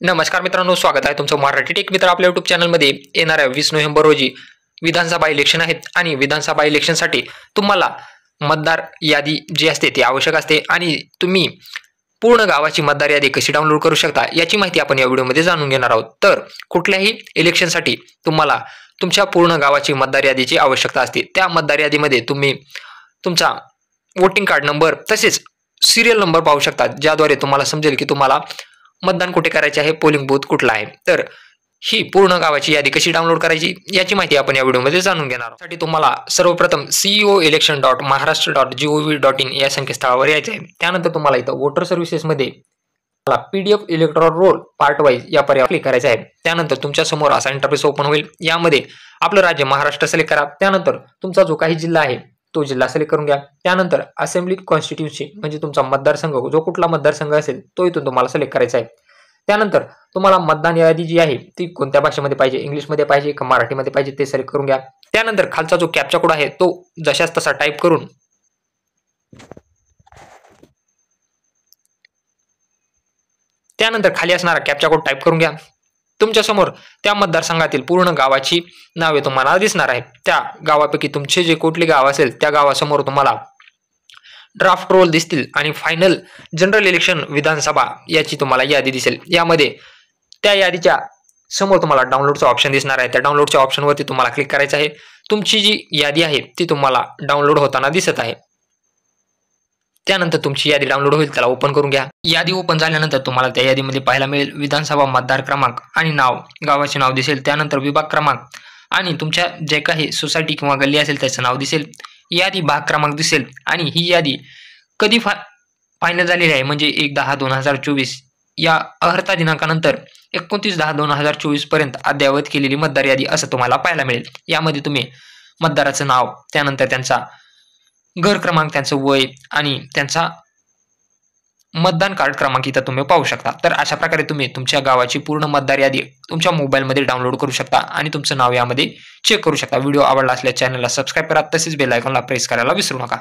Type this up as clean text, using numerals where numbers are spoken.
नमस्कार मित्रांनो, स्वागत आहे तुमचं मराठी टेक मित्र आपल्या YouTube चॅनलमध्ये. येणाऱ्या 20 नोव्हेंबर रोजी विधानसभा इलेक्शन आहेत आणि विधानसभा इलेक्शनसाठी तुम्हाला मतदार यादी जी असते ती आवश्यक असते आणि तुम्ही पूर्ण गावाची मतदार यादी कशी डाउनलोड करू शकता याची माहिती आपण या व्हिडिओमध्ये जाणून घेणार आहोत. तर कुठल्याही इलेक्शनसाठी तुम्हाला तुमच्या पूर्ण गावाची मतदार यादीची आवश्यकता असते. त्या मतदार यादीमध्ये तुम्ही तुमचा वोटिंग कार्ड नंबर तसेच सिरियल नंबर पाहू शकता, ज्याद्वारे तुम्हाला समजेल की तुम्हाला मतदान कुठे करायचे आहे, पोलिंग बूथ कुठला आहे. तर ही पूर्ण गावाची यादी कशी डाउनलोड करायची याची माहिती आपण या व्हिडिओमध्ये जाणून घेणार आहोत. त्यासाठी तुम्हाला सर्वप्रथम ceoelection.maharashtra.gov.in या संकेतस्थळावर यायचे आहे. त्यानंतर तुम्हाला इथं वोटर सर्व्हिसेसमध्ये PDF electoral roll part wise या पर्यायावर क्लिक करायचं आहे. त्यानंतर तुमच्या समोर असा इंटरफेस ओपन होईल. यामध्ये आपलं राज्य महाराष्ट्र सिलेक्ट करा. त्यानंतर तुमचा जो काही जिल्हा आहे तो जिल्हा सिलेक्ट करून घ्या. त्यानंतर असेंब्ली कॉन्स्टिट्युन्सी म्हणजे तुमचा मतदारसंघ, जो कुठला मतदारसंघ असेल तो इथून तुम्हाला सिलेक्ट करायचा आहे. त्यानंतर तुम्हाला मतदान यादी जी आहे ती कोणत्या भाषेमध्ये पाहिजे, इंग्लिशमध्ये पाहिजे का मराठीमध्ये पाहिजे ते सिलेक्ट करून घ्या. त्यानंतर खालचा जो कॅप्चा कोड आहे तो जशास तसा टाईप करून त्यानंतर खाली असणारा कॅप्चा कोड टाईप करून घ्या. तुमच्या समोर त्या मतदारसंघातील पूर्ण गावाची नावे तुम्हाला दिसणार आहेत. त्या गावापैकी तुमचे जे कुठले गाव असेल त्या गावासमोर तुम्हाला ड्राफ्ट रोल दिसतील आणि फायनल जनरल इलेक्शन विधानसभा याची तुम्हाला यादी दिसेल. यामध्ये त्या यादीच्या समोर तुम्हाला डाउनलोडचा ऑप्शन दिसणार आहे. त्या डाउनलोडच्या ऑप्शनवरती तुम्हाला क्लिक करायचं आहे. तुमची जी यादी आहे ती तुम्हाला डाउनलोड होताना दिसत आहे. त्यानंतर तुमची यादी डाउनलोड होईल, त्याला ओपन करून घ्या. यादी ओपन झाल्यानंतर तुम्हाला त्या यादीमध्ये पाहायला मिळेल विधानसभा मतदार क्रमांक आणि नाव, गावाचे नाव दिसेल. त्यानंतर विभाग क्रमांक आणि तुमच्या जे काही सोसायटी किंवा गल्ली असेल त्याचं नाव दिसेल. यादी भाग क्रमांक दिसेल आणि ही यादी कधी फायनल झालेली आहे म्हणजे 1/10/2024 या अर्हता दिनांकानंतर 29/10/2024 पर्यंत अद्ययावत केलेली मतदार यादी असं तुम्हाला पाहायला मिळेल. यामध्ये तुम्ही मतदाराचं नाव, त्यानंतर त्यांचा घर क्रमांक, त्यांचं वय आणि त्यांचा मतदान कार्ड क्रमांक इथं तुम्ही पाहू शकता. तर अशा प्रकारे तुम्ही तुमच्या गावाची पूर्ण मतदार यादी तुमच्या मोबाईलमध्ये डाउनलोड करू शकता आणि तुमचं नाव यामध्ये चेक करू शकता. व्हिडिओ आवडला असल्यास चॅनलला सबस्क्राईब करा, तसेच बेल आयकॉनला प्रेस करायला विसरू नका.